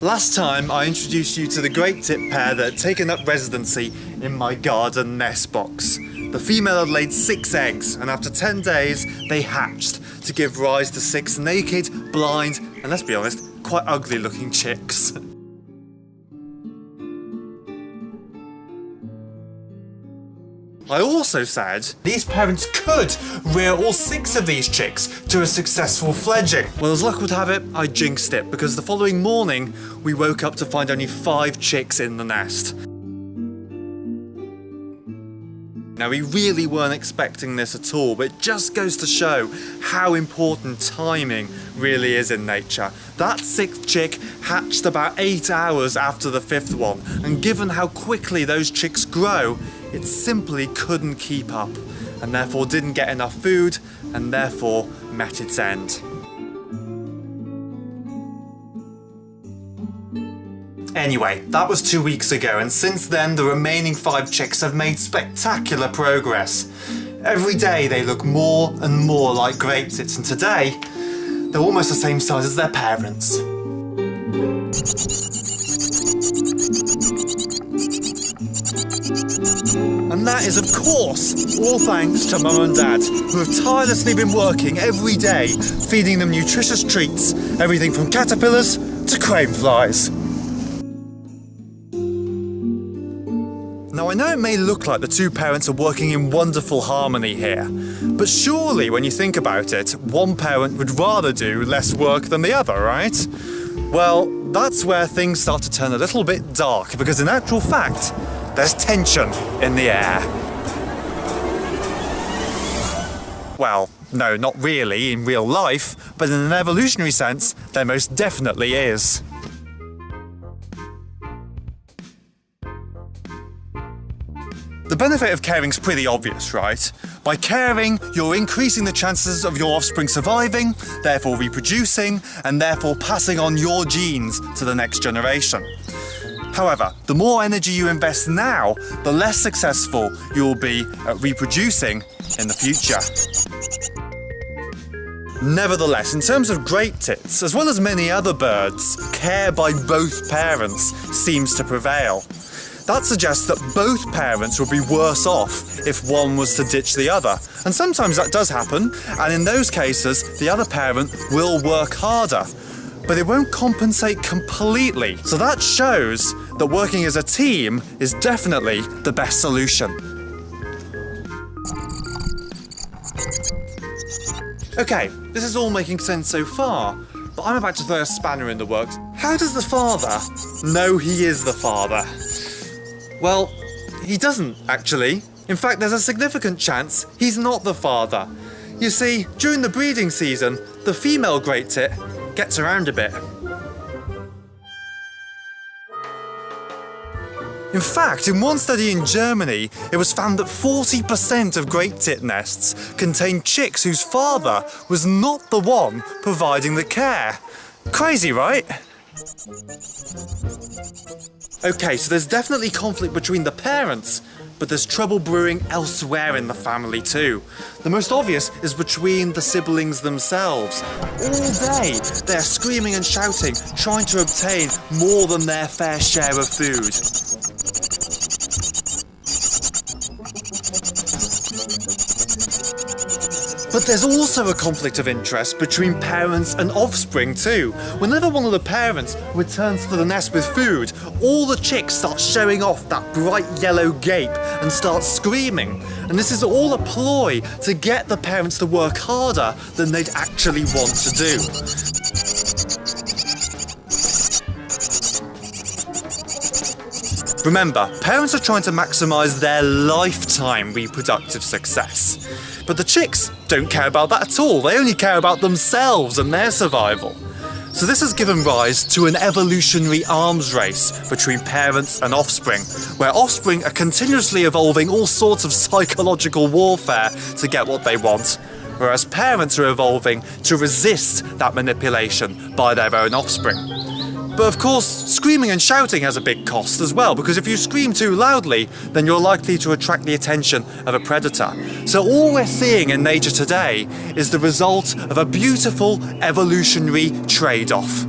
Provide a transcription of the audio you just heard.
Last time I introduced you to the great tit pair that had taken up residency in my garden nest box. The female had laid 6 eggs, and after 10 days they hatched to give rise to 6 naked, blind, and let's be honest, quite ugly looking chicks. I also said these parents could rear all 6 of these chicks to a successful fledging. Well, as luck would have it, I jinxed it because the following morning we woke up to find only 5 chicks in the nest. Now, we really weren't expecting this at all, but it just goes to show how important timing really is in nature. That 6th chick hatched about 8 hours after the 5th one, and given how quickly those chicks grow, it simply couldn't keep up, and therefore didn't get enough food, and therefore met its end. Anyway, that was 2 weeks ago, and since then the remaining 5 chicks have made spectacular progress. Every day they look more and more like great tits, and today they're almost the same size as their parents. And that is, of course, all thanks to Mum and Dad, who have tirelessly been working every day, feeding them nutritious treats, everything from caterpillars to crane flies. Now, I know it may look like the 2 parents are working in wonderful harmony here, but surely when you think about it, one parent would rather do less work than the other, right? Well, that's where things start to turn a little bit dark, because in actual fact, there's tension in the air. Well, no, not really in real life, but in an evolutionary sense, there most definitely is. The benefit of caring's pretty obvious, right? By caring, you're increasing the chances of your offspring surviving, therefore reproducing, and therefore passing on your genes to the next generation. However, the more energy you invest now, the less successful you'll be at reproducing in the future. Nevertheless, in terms of great tits, as well as many other birds, care by both parents seems to prevail. That suggests that both parents would be worse off if one was to ditch the other. And sometimes that does happen, and in those cases, the other parent will work harder. But it won't compensate completely. So that shows that working as a team is definitely the best solution. Okay, this is all making sense so far, but I'm about to throw a spanner in the works. How does the father know he is the father? Well, he doesn't, actually. In fact, there's a significant chance he's not the father. You see, during the breeding season, the female great tit gets around a bit. In fact, in one study in Germany, it was found that 40% of great tit nests contained chicks whose father was not the one providing the care. Crazy, right? Okay, so there's definitely conflict between the parents, but there's trouble brewing elsewhere in the family too. The most obvious is between the siblings themselves. All day, they're screaming and shouting, trying to obtain more than their fair share of food. But there's also a conflict of interest between parents and offspring too. Whenever one of the parents returns to the nest with food, all the chicks start showing off that bright yellow gape and start screaming. And this is all a ploy to get the parents to work harder than they'd actually want to do. Remember, parents are trying to maximise their lifetime reproductive success. But the chicks don't care about that at all. They only care about themselves and their survival. So this has given rise to an evolutionary arms race between parents and offspring, where offspring are continuously evolving all sorts of psychological warfare to get what they want, whereas parents are evolving to resist that manipulation by their own offspring. But of course, screaming and shouting has a big cost as well, because if you scream too loudly, then you're likely to attract the attention of a predator. So all we're seeing in nature today is the result of a beautiful evolutionary trade-off.